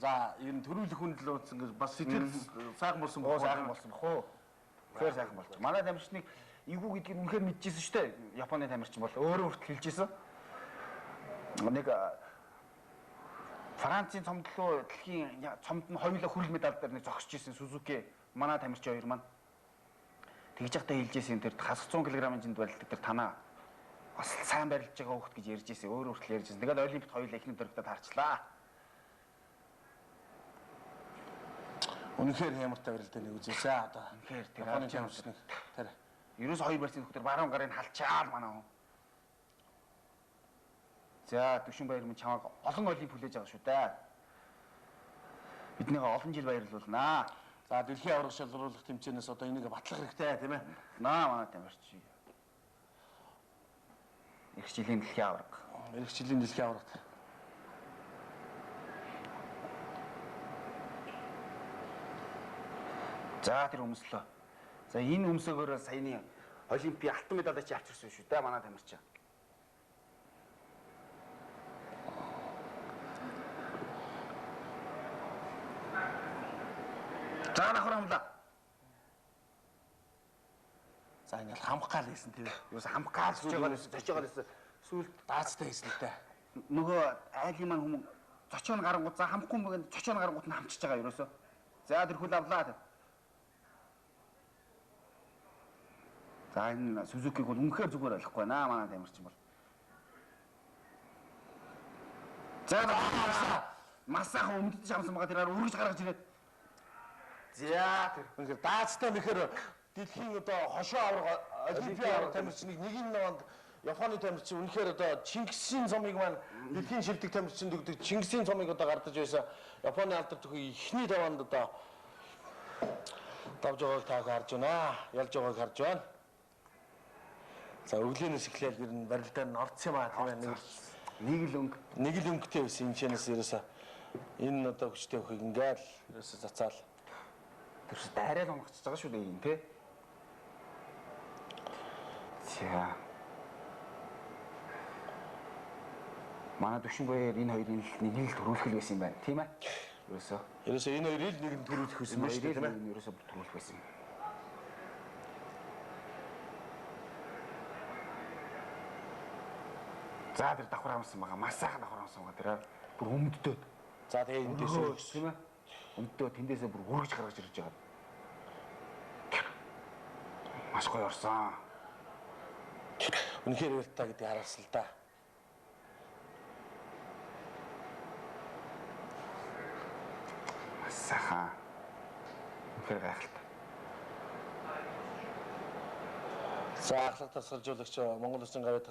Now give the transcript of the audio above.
За энэ төрүүлэх хүндлээ үзсэн бас сэтгэл сайхан болсон боо сайхан болсон бохоо. Тэгэхээр сайхан болж. Манай тамирчныг эвгүй гэдгийг үнэхээр мэдчихсэн шүү дээ. Японы тамирчин бол өөрөө хүртэл хэлжсэн. Нэг Францын цомдлоо дэлхийн цомд нь хоёулаа хүрэл медаль дээр нэг зогсож ирсэн Сузуки манай тамирчин хоёр маань тэгж явахдаа хэлжсэн тэр хасах 100 кг-ын жинд барилдаг тэр танаа бас сайн барилж байгаа хөхт гэж ярьж ирсэн. Өөрөө хүртэл ярьж ирсэн. Тэгээд олимпиад хоёулаа ихний дөрөгтөд харчлаа. Үнэхээр хямртай барилдаа нэг үзээсээ одоо. Үнэхээр тэр Японы тамирчныг тэр 92 барьсан хөхтөр баруун гарын халчаал манай хүн. За Дүшин баяр минь чамайг олон олимп хүлээж байгаа шүү дээ. Биднийгээ олон жил баярлуулнаа. За дэлхийн аврах шалгаруулах тэмцээнээс одоо энийг батлах хэрэгтэй тийм ээ. Наа манай тамирч. Эх жилийн дэлхийн авраг. Эх жилийн дэлхийн аврагт. За тэр өмслөө. За энэ өмсөөгөөр саяны олимпийн алтан медаль авч ирсэн шүү дээ манай тамирч. За нахурамла. За ингээл хамх гал хийсэн тийм. Юус хамх гал хийж байгаа л зочоогоо л сүүлд даацтай хийсэн л дээ. Нөгөө айлын маань хүмүүс зочоо гарангууд за хамхгүй мэгэн зочоо гарангууд нь хамчиж байгаа ерөөсөө. За тэр хөл авлаа. За энэ Сузукиг бол үнэхээр зүгээр ойлгохгүй наа манай тамирчин бол. За масаахан өмдөж амсан байгаа тэрээр үргэж гаргаж ирээд. За тэр үнэхээр даацтай нэхэр дэлхийн одоо хошоо авраг олимпиад авраг тамирчныг нэг нь наванд Японы тамирчин үнэхээр одоо Чингисийн цомыг маань дэлхийн шилдэг тамирчин дөгдөг Чингисийн цомыг одоо гардаж байсан Японы алдар төхөй ихний даваанд одоо давж байгааг та харж байна. Ялж байгааг харж байна. За өглөөнөөс эхлээл ер нь барилдаа нь орцсон юм аа тийм ээ. Нэг л өнгөтэй байсан юм чэнэс ерөөсө энэ одоо хүчтэй өхийг ингээл ерөөсө зацаал. Тэр ч дайраад онгоцож байгаа шүү дээ энэ тий. За. Манай Дүшин баяр энэ хоёрын нэг л төрүүлэх байсан юм байна тийм ээ. Ерөөсөө энэ хоёрыг нэг нь төрүүлэх байсан байна шүү дээ тийм ээ. Ерөөсөө төрүүлэх байсан. За тэр давхар амсан байгаа. Масаахан давхар амсан байгаа. Тэр бүр өмддөд. За тэгээ эндээсээ тийм ээ. Өмдөө тэндээсээ бүр үргэж гаргаж ирж байгаа. Маш гоё орсон. Үнэхээр байлтаа гэдэг харуулсан л да. Масаахан. Үнэхээр гайхалтай. За ахлах тасгалжуулагч Монгол Улсын гавьяа